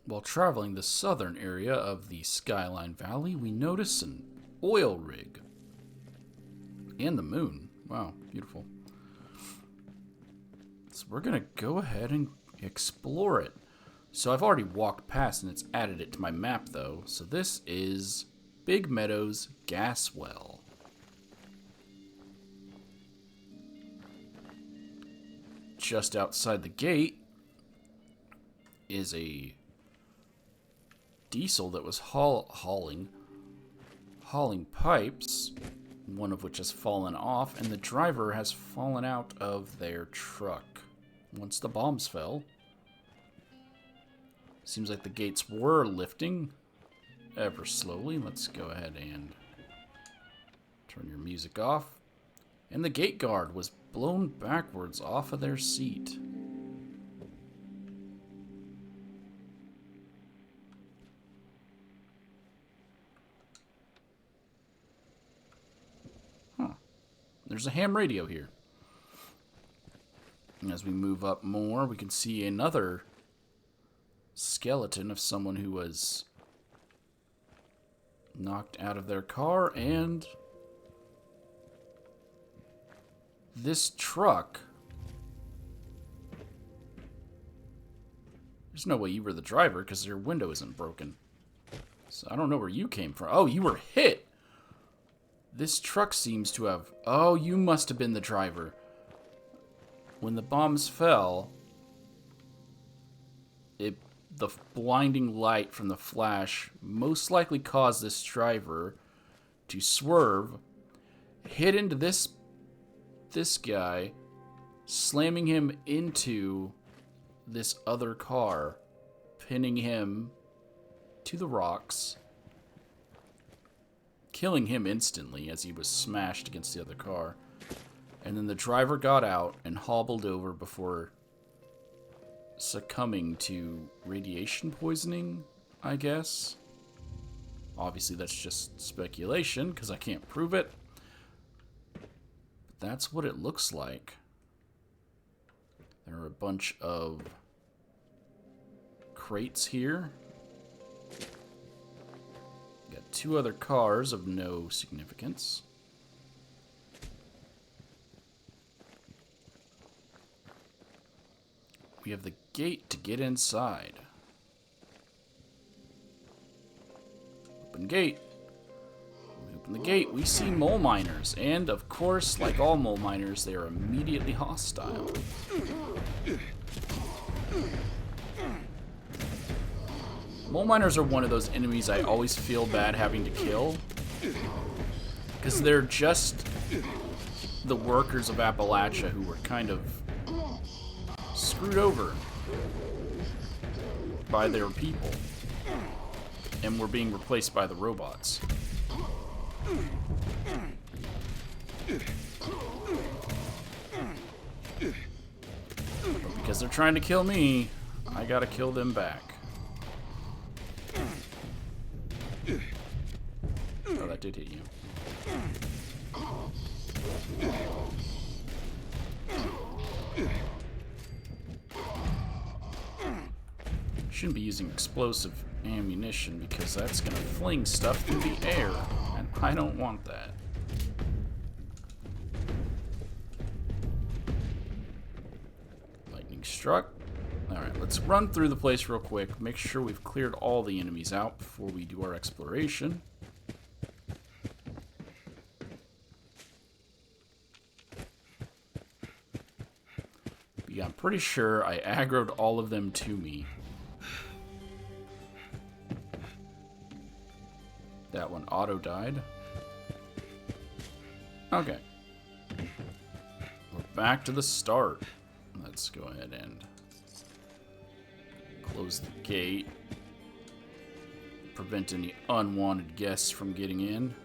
While traveling the southern area of the Skyline Valley, we notice an oil rig. And the moon. Wow, beautiful. So we're going to go ahead and explore it. So I've already walked past and it's added it to my map though. So this is Big Meadows gas well. Just outside the gate is a diesel that was hauling pipes, one of which has fallen off, and the driver has fallen out of their truck once the bombs fell. Seems like the gates were lifting ever slowly. Let's go ahead and turn your music off. And the gate guard was blown backwards off of their seat. Huh. There's a ham radio here. And as we move up more, we can see another skeleton of someone who was knocked out of their car, and this truck. There's no way you were the driver because your window isn't broken. So I don't know where you came from. Oh, you were hit. This truck seems to have... Oh, you must have been the driver. When the bombs fell, the blinding light from the flash most likely caused this driver to swerve, hit into this guy, slamming him into this other car, pinning him to the rocks, killing him instantly as he was smashed against the other car. And then the driver got out and hobbled over before succumbing to radiation poisoning, I guess. Obviously, that's just speculation because I can't prove it. But that's what it looks like. There are a bunch of crates here. Got two other cars of no significance. We have the gate to get inside. Open gate. We open the gate. We see mole miners. And, of course, like all mole miners, they are immediately hostile. Mole miners are one of those enemies I always feel bad having to kill. Because they're just the workers of Appalachia who were kind of screwed over by their people and were being replaced by the robots. But because they're trying to kill me, I gotta kill them back. Oh, that did hit you. Shouldn't be using explosive ammunition because that's going to fling stuff through the air, and I don't want that. Lightning struck. Alright, let's run through the place real quick, make sure we've cleared all the enemies out before we do our exploration. Yeah, I'm pretty sure I aggroed all of them to me. That one auto died. Okay. We're back to the start. Let's go ahead and close the gate. Prevent any unwanted guests from getting in.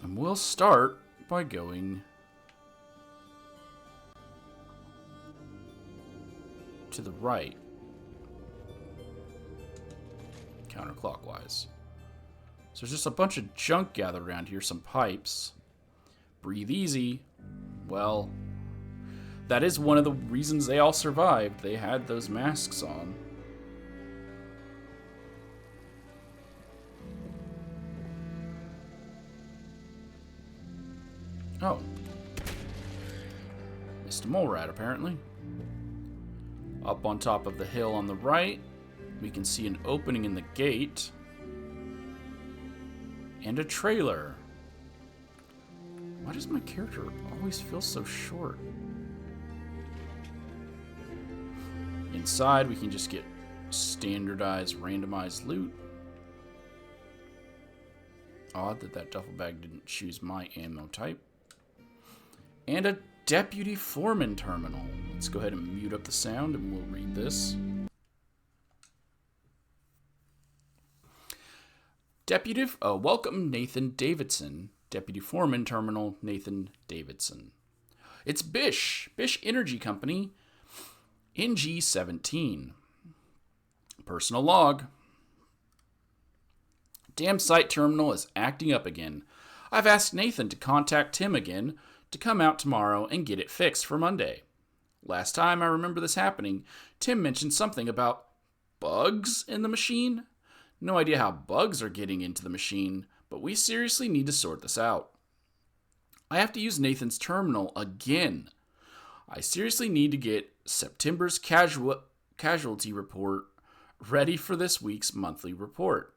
And we'll start by going to the right. Counterclockwise. So there's just a bunch of junk gathered around here, some pipes. Breathe easy. Well, That is one of the reasons they all survived. They had those masks on. Oh. Missed a mole rat, apparently. Up on top of the hill on the right, we can see an opening in the gate. And a trailer. Why does my character always feel so short? Inside, we can just get standardized, randomized loot. Odd that that duffel bag didn't choose my ammo type. And a deputy foreman terminal. Let's go ahead and mute up the sound and we'll read this. Welcome Nathan Davidson. Deputy Foreman Terminal, Nathan Davidson. It's Bish Energy Company, NG17. Personal log. Damn site terminal is acting up again. I've asked Nathan to contact Tim again to come out tomorrow and get it fixed for Monday. Last time I remember this happening, Tim mentioned something about bugs in the machine. No idea how bugs are getting into the machine, but we seriously need to sort this out. I have to use Nathan's terminal again. I seriously need to get September's casualty report ready for this week's monthly report.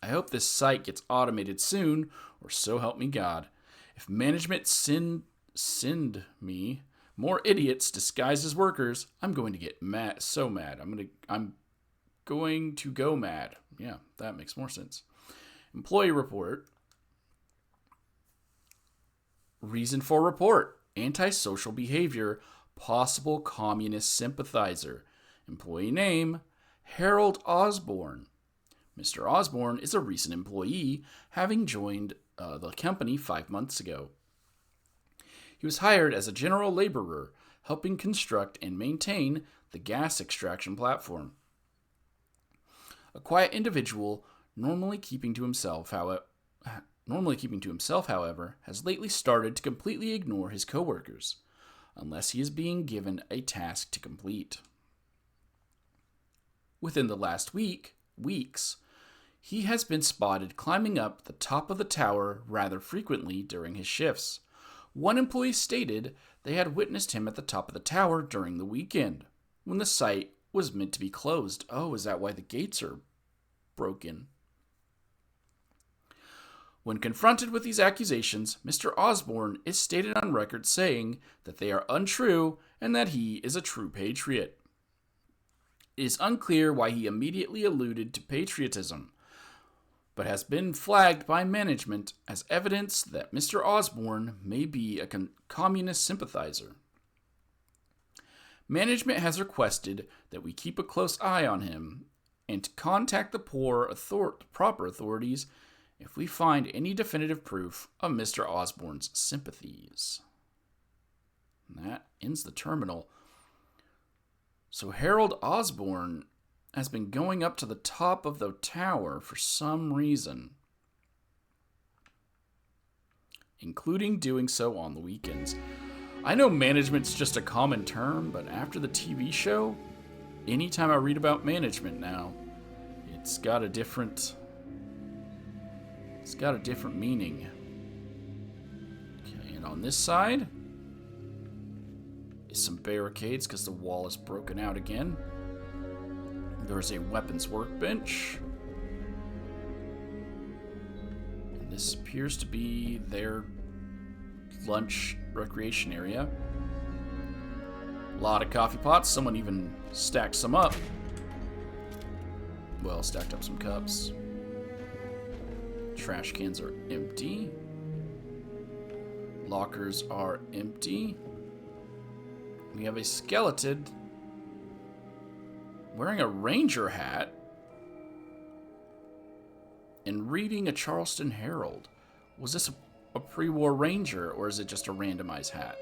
I hope this site gets automated soon, or so help me God. If management send me more idiots disguised as workers, I'm going to get mad, so mad. I'm going to go mad. Yeah, that makes more sense. Employee report. Reason for report. Antisocial behavior. Possible communist sympathizer. Employee name. Harold Osborne. Mr. Osborne is a recent employee, having joined the company 5 months ago. He was hired as a general laborer, helping construct and maintain the gas extraction platform. A quiet individual, normally keeping to himself, however, has lately started to completely ignore his coworkers, unless he is being given a task to complete. Within the last weeks, he has been spotted climbing up the top of the tower rather frequently during his shifts. One employee stated they had witnessed him at the top of the tower during the weekend, when the site was meant to be closed. Oh, is that why the gates are broken? When confronted with these accusations, Mr. Osborne is stated on record saying that they are untrue and that he is a true patriot. It is unclear why he immediately alluded to patriotism, but has been flagged by management as evidence that Mr. Osborne may be a communist sympathizer. Management has requested that we keep a close eye on him and to contact the proper authorities if we find any definitive proof of Mr. Osborne's sympathies. And that ends the terminal. So Harold Osborne has been going up to the top of the tower for some reason, including doing so on the weekends. I know management's just a common term, but after the TV show, anytime I read about management now, it's got a different meaning. Okay, and on this side is some barricades because the wall is broken out again. There's a weapons workbench. And this appears to be their lunch recreation area. A lot of coffee pots. Someone even stacked some up. Well, stacked up some cups. Trash cans are empty. Lockers are empty. We have a skeleton wearing a ranger hat and reading a Charleston Herald. Was this a pre-war ranger, or is it just a randomized hat?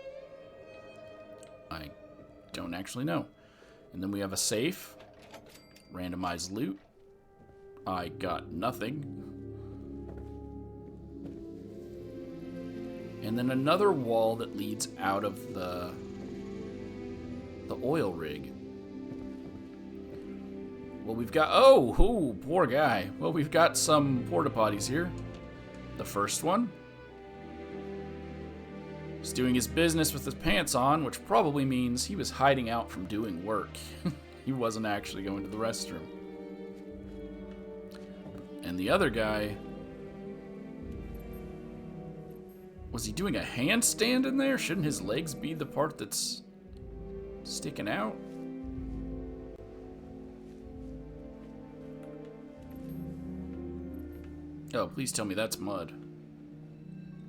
I don't actually know. And then we have a safe. Randomized loot. I got nothing. And then another wall that leads out of the the oil rig. Well, we've got... Oh, poor guy. Well, we've got some porta potties here. The first one. He's doing his business with his pants on, which probably means he was hiding out from doing work. He wasn't actually going to the restroom. And the other guy... Was he doing a handstand in there? Shouldn't his legs be the part that's sticking out? Oh, please tell me that's mud.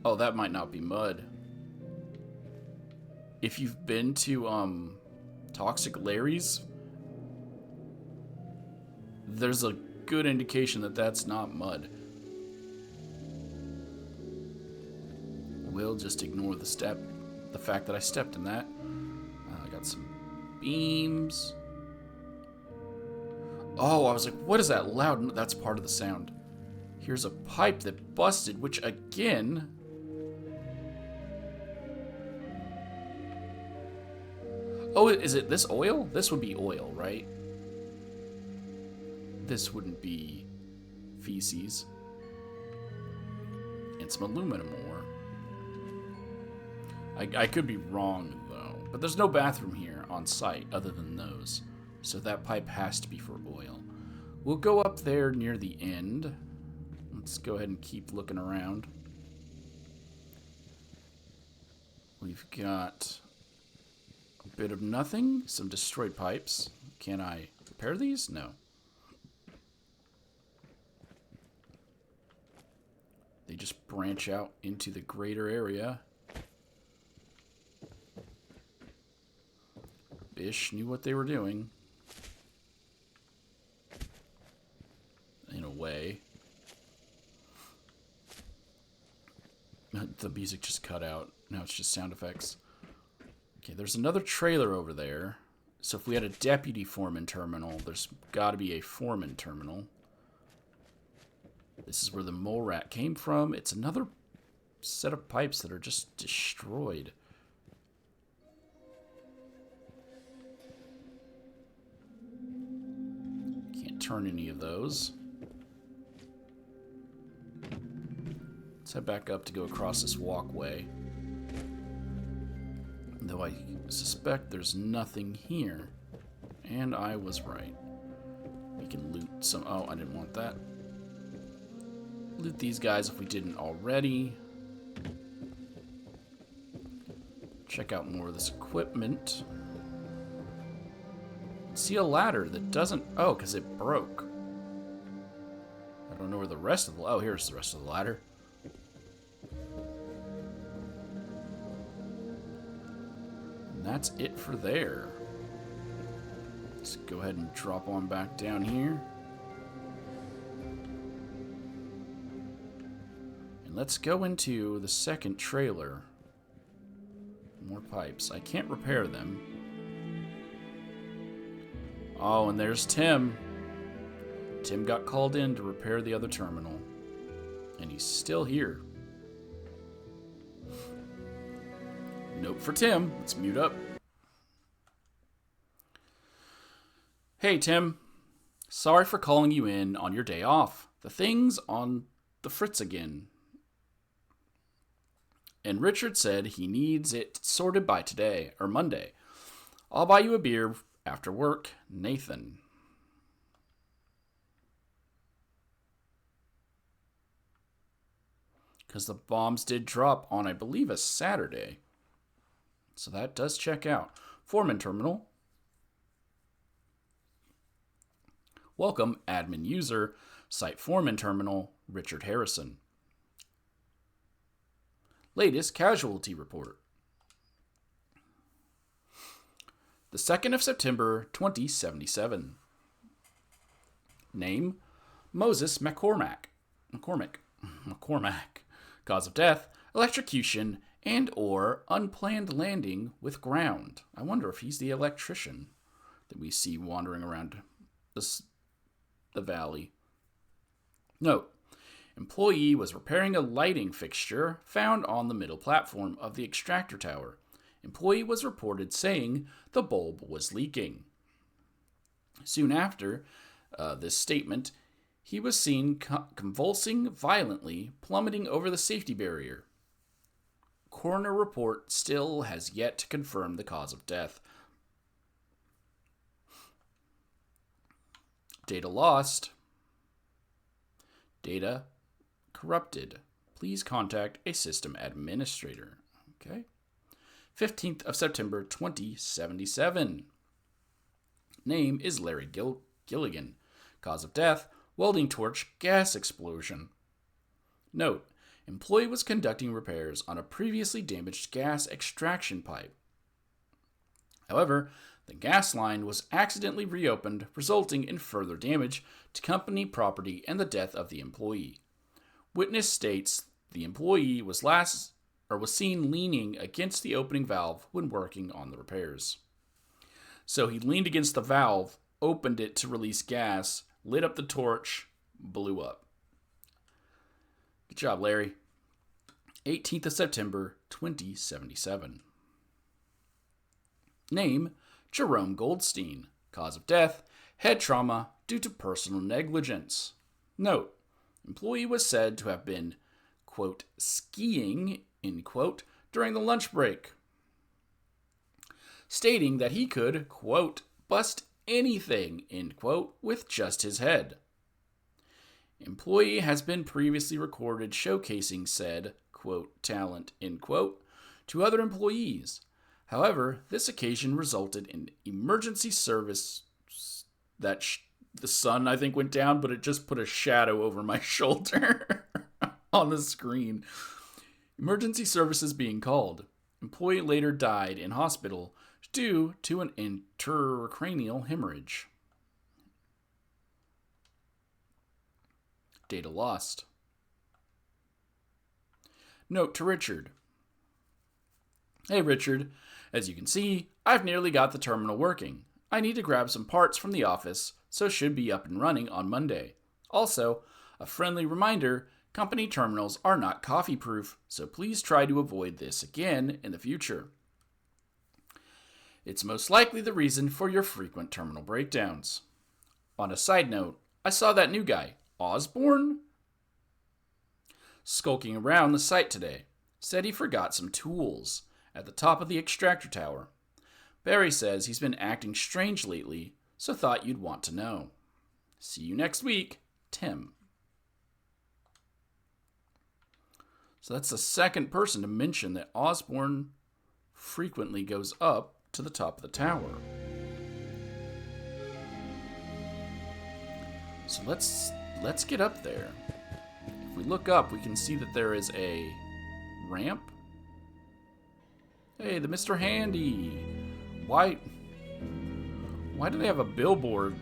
Oh, that might not be mud. If you've been to Toxic Larry's, there's a good indication that that's not mud. We'll just ignore the fact that I stepped in that. I got some beams. Oh, I was like, what is that loud? That's part of the sound. Here's a pipe that busted, which again... Oh, is it this oil? This would be oil, right? This wouldn't be feces. And some aluminum ore. I could be wrong, though. But there's no bathroom here on site other than those. So that pipe has to be for oil. We'll go up there near the end. Let's go ahead and keep looking around. We've got a bit of nothing. Some destroyed pipes. Can I repair these? No. They just branch out into the greater area. Bish knew what they were doing. In a way. The music just cut out. Now it's just sound effects. Okay, there's another trailer over there. So if we had a deputy foreman terminal, there's got to be a foreman terminal. This is where the mole rat came from. It's another set of pipes that are just destroyed. Can't turn any of those. Let's head back up to go across this walkway. Though I suspect there's nothing here. And I was right. We can loot some... Oh, I didn't want that. Loot these guys if we didn't already. Check out more of this equipment. See a ladder that doesn't... Oh, because it broke. I don't know where the rest of the... Oh, here's the rest of the ladder. And that's it for there. Let's go ahead and drop on back down here. And let's go into the second trailer. More pipes. I can't repair them. Oh, and there's Tim. Tim got called in to repair the other terminal. And he's still here. Note for Tim. Let's mute up. Hey, Tim. Sorry for calling you in on your day off. The thing's on the fritz again. And Richard said he needs it sorted by today, or Monday. I'll buy you a beer after work, Nathan. Because the bombs did drop on, I believe, a Saturday. So that does check out. Foreman terminal. Welcome, admin user, site foreman terminal, Richard Harrison. Latest casualty report. The 2nd of September, 2077. Name, Moses McCormack. Cause of death, electrocution and or unplanned landing with ground. I wonder if he's the electrician that we see wandering around the valley. Note, employee was repairing a lighting fixture found on the middle platform of the extractor tower. Employee was reported saying the bulb was leaking. Soon after this statement, he was seen convulsing violently, plummeting over the safety barrier. Coroner report still has yet to confirm the cause of death. Data lost. Data corrupted. Please contact a system administrator. Okay. 15th of September, 2077. Name is Larry Gilligan. Cause of death, welding torch, gas explosion. Note, employee was conducting repairs on a previously damaged gas extraction pipe. However, the gas line was accidentally reopened, resulting in further damage to company property and the death of the employee. Witness states the employee was seen leaning against the opening valve when working on the repairs. So he leaned against the valve, opened it to release gas, lit up the torch, blew up. Good job, Larry. 18th of September, 2077. Name, Jerome Goldstein. Cause of death, head trauma due to personal negligence. Note, employee was said to have been, quote, skiing, end quote, during the lunch break, stating that he could, quote, bust anything, end quote, with just his head. Employee has been previously recorded showcasing said, quote, talent, end quote, to other employees. However, this occasion resulted in emergency service that the sun, I think, went down, but it just put a shadow over my shoulder on the screen. Emergency services being called. Employee later died in hospital due to an intracranial hemorrhage. Data lost. Note to Richard. Hey Richard, as you can see, I've nearly got the terminal working. I need to grab some parts from the office, so should be up and running on Monday. Also, a friendly reminder, company terminals are not coffee-proof, so please try to avoid this again in the future. It's most likely the reason for your frequent terminal breakdowns. On a side note, I saw that new guy, Osborne, skulking around the site today. Said he forgot some tools at the top of the extractor tower. Barry says he's been acting strange lately, so thought you'd want to know. See you next week, Tim. So that's the second person to mention that Osborne frequently goes up to the top of the tower. So let's get up there. If we look up, we can see that there is a ramp. Hey, the Mr. Handy. Why do they have a billboard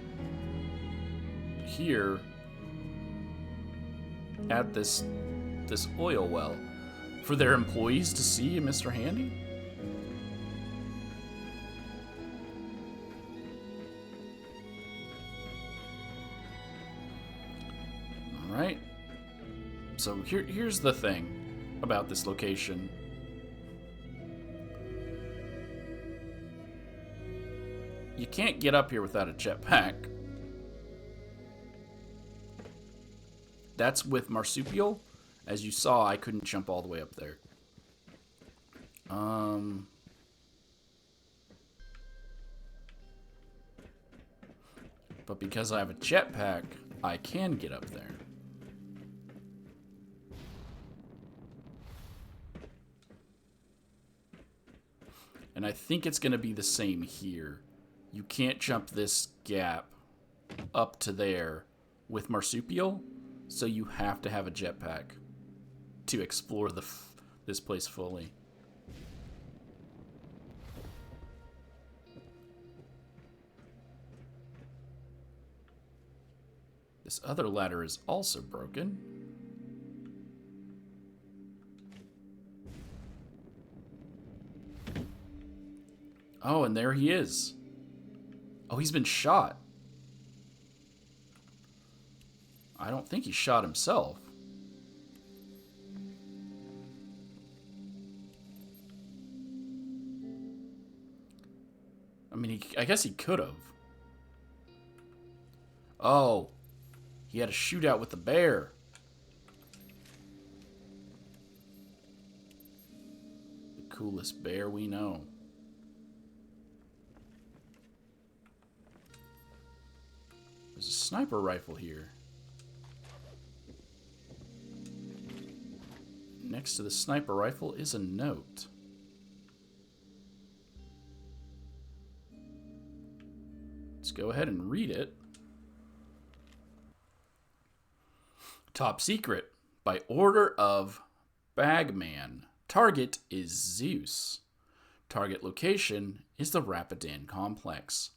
here at this oil well? For their employees to see Mr. Handy? Alright. So here's the thing about this location. You can't get up here without a jetpack. That's with Marsupial. As you saw, I couldn't jump all the way up there. But because I have a jetpack, I can get up there. And I think it's going to be the same here. You can't jump this gap up to there with Marsupial, so you have to have a jetpack to explore this place fully. This other ladder is also broken. Oh, and there he is. Oh, he's been shot. I don't think he shot himself. mean, I guess he could have. Oh, he had a shootout with the bear. The coolest bear we know. There's a sniper rifle here. Next to the sniper rifle is a note. Let's go ahead and read it. Top secret. By order of Bagman. Target is Zeus. Target location is the Rapidan complex.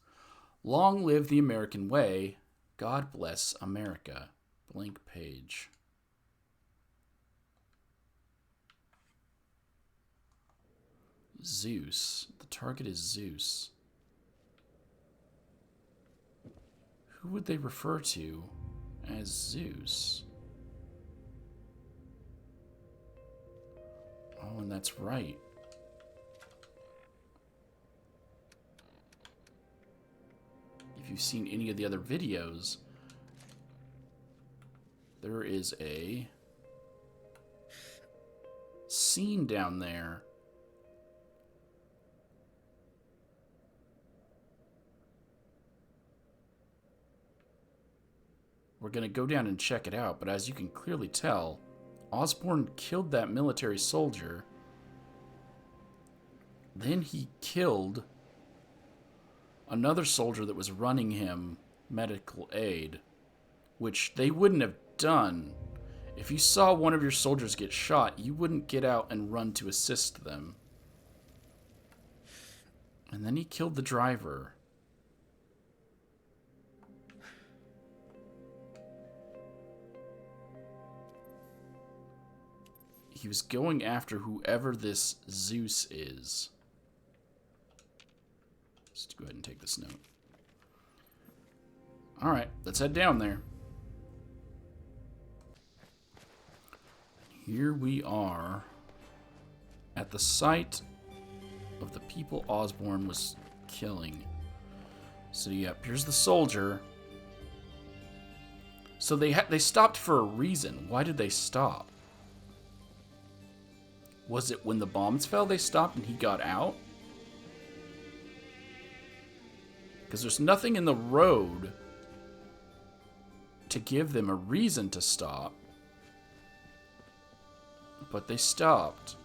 Long live the American way. God bless America. Blank page. Zeus. The target is Zeus. Who would they refer to as Zeus? Oh, and that's right. If you've seen any of the other videos, there is a scene down there we're going to go down and check it out, but as you can clearly tell, Osborn killed that military soldier. Then he killed another soldier that was running him medical aid, which they wouldn't have done. If you saw one of your soldiers get shot, you wouldn't get out and run to assist them. And then he killed the driver. He was going after whoever this Zeus is. Let's go ahead and take this note. Alright, let's head down there. Here we are at the site of the people Osborn was killing. So yep, here's the soldier. So they stopped for a reason. Why did they stop? Was it when the bombs fell they stopped and he got out? Because there's nothing in the road to give them a reason to stop. But they stopped.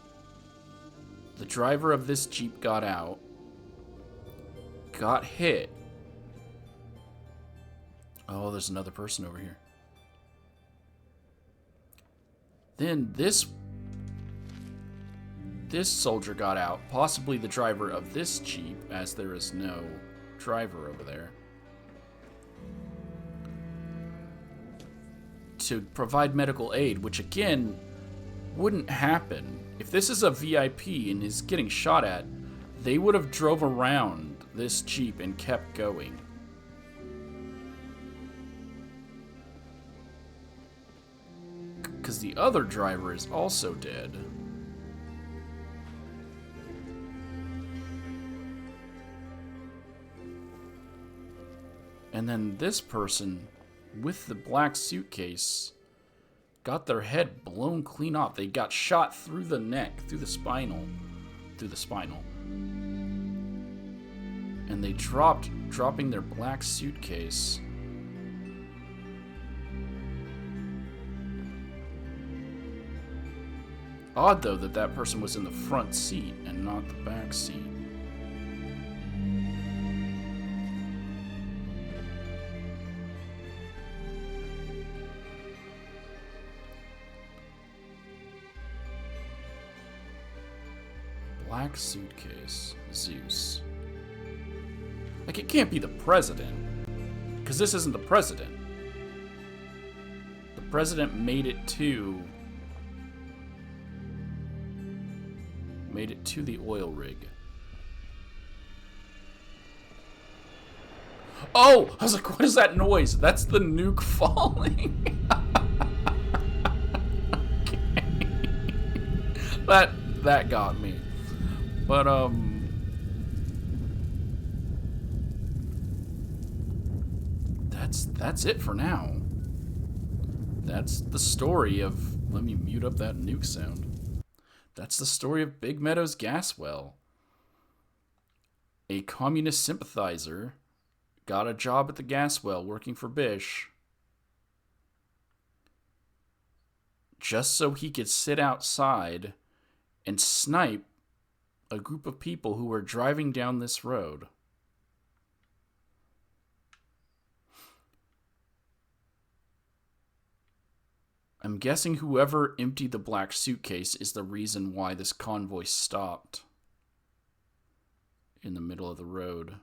The driver of this Jeep got out. Got hit. Oh, there's another person over here. Then this soldier got out, possibly the driver of this Jeep, as there is no driver over there, to provide medical aid, which again wouldn't happen. If this is a VIP and is getting shot at, they would have drove around this Jeep and kept going. Because the other driver is also dead. And then this person with the black suitcase got their head blown clean off. They got shot through the neck, through the spinal. And they dropping their black suitcase. Odd though that person was in the front seat and not the back seat. Black suitcase, Zeus. Like, it can't be the president, because this isn't the president. The president made it to the oil rig. Oh! I was like, what is that noise? That's the nuke falling. Okay. That got me. But, that's it for now. That's the story of... Let me mute up that nuke sound. That's the story of Big Meadows gas well. A communist sympathizer got a job at the gas well working for Bish just so he could sit outside and snipe a group of people who were driving down this road. I'm guessing whoever emptied the black suitcase is the reason why this convoy stopped in the middle of the road.